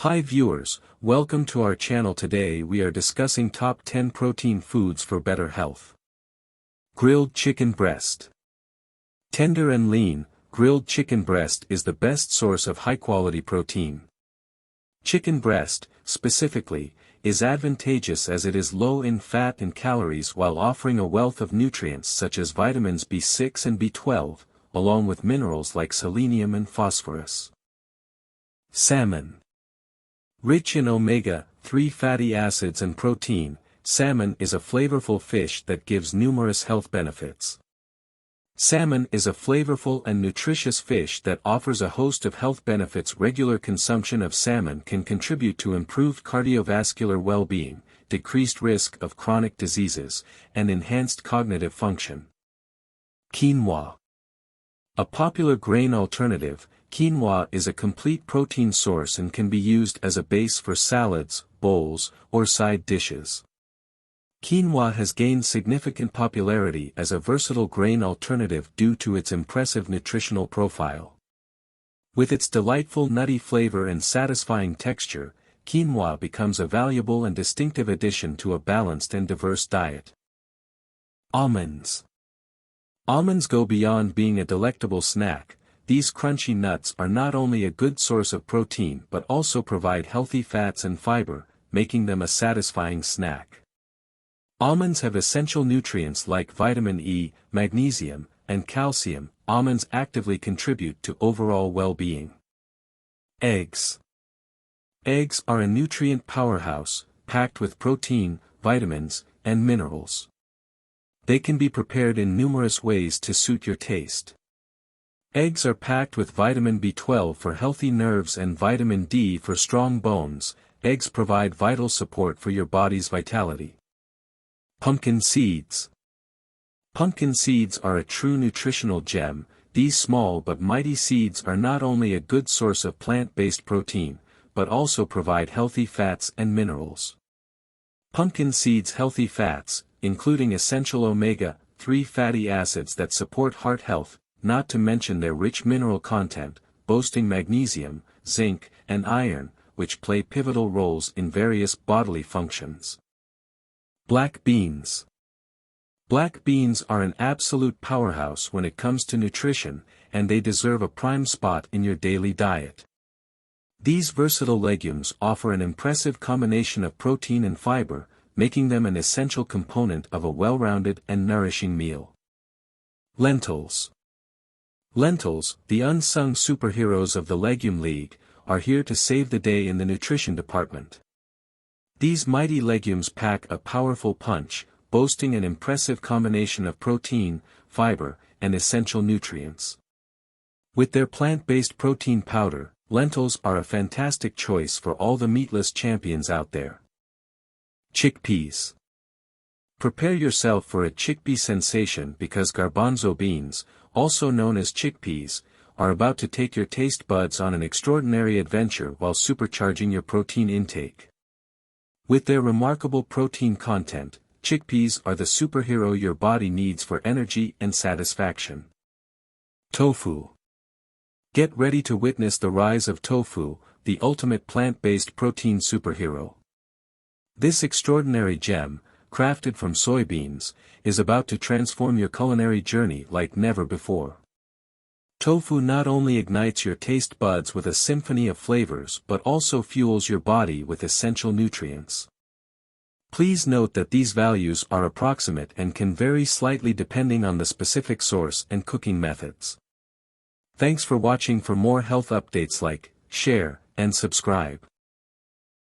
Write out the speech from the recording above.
Hi viewers, welcome to our channel. Today we are discussing top 10 protein foods for better health. Grilled chicken breast. Tender and lean, grilled chicken breast is the best source of high-quality protein. Chicken breast, specifically, is advantageous as it is low in fat and calories while offering a wealth of nutrients such as vitamins B6 and B12, along with minerals like selenium and phosphorus. Salmon. Rich in omega-3 fatty acids and protein, salmon is a flavorful fish that gives numerous health benefits. Salmon is a flavorful and nutritious fish that offers a host of health benefits. Regular consumption of salmon can contribute to improved cardiovascular well-being, decreased risk of chronic diseases, and enhanced cognitive function. Quinoa. A popular grain alternative, quinoa is a complete protein source and can be used as a base for salads, bowls, or side dishes. Quinoa has gained significant popularity as a versatile grain alternative due to its impressive nutritional profile. With its delightful nutty flavor and satisfying texture, quinoa becomes a valuable and distinctive addition to a balanced and diverse diet. Almonds. Almonds go beyond being a delectable snack. These crunchy nuts are not only a good source of protein but also provide healthy fats and fiber, making them a satisfying snack. Almonds have essential nutrients like vitamin E, magnesium, and calcium. Almonds actively contribute to overall well-being. Eggs. Eggs are a nutrient powerhouse, packed with protein, vitamins, and minerals. They can be prepared in numerous ways to suit your taste. Eggs are packed with vitamin B12 for healthy nerves and vitamin D for strong bones. Eggs provide vital support for your body's vitality. Pumpkin seeds. Pumpkin seeds are a true nutritional gem. These small but mighty seeds are not only a good source of plant-based protein, but also provide healthy fats and minerals. Pumpkin seeds' healthy fats, including essential omega-3 fatty acids that support heart health, not to mention their rich mineral content, boasting magnesium, zinc, and iron, which play pivotal roles in various bodily functions. Black beans. Black beans are an absolute powerhouse when it comes to nutrition, and they deserve a prime spot in your daily diet. These versatile legumes offer an impressive combination of protein and fiber, making them an essential component of a well-rounded and nourishing meal. Lentils. Lentils, the unsung superheroes of the Legume League, are here to save the day in the nutrition department. These mighty legumes pack a powerful punch, boasting an impressive combination of protein, fiber, and essential nutrients. With their plant-based protein powder, lentils are a fantastic choice for all the meatless champions out there. Chickpeas. Prepare yourself for a chickpea sensation because garbanzo beans, also known as chickpeas, are about to take your taste buds on an extraordinary adventure while supercharging your protein intake. With their remarkable protein content, chickpeas are the superhero your body needs for energy and satisfaction. Tofu. Get ready to witness the rise of tofu, the ultimate plant-based protein superhero. This extraordinary gem, crafted from soybeans, is about to transform your culinary journey like never before. Tofu not only ignites your taste buds with a symphony of flavors but also fuels your body with essential nutrients. Please note that these values are approximate and can vary slightly depending on the specific source and cooking methods. Thanks for watching. For more health updates, like, share, and subscribe.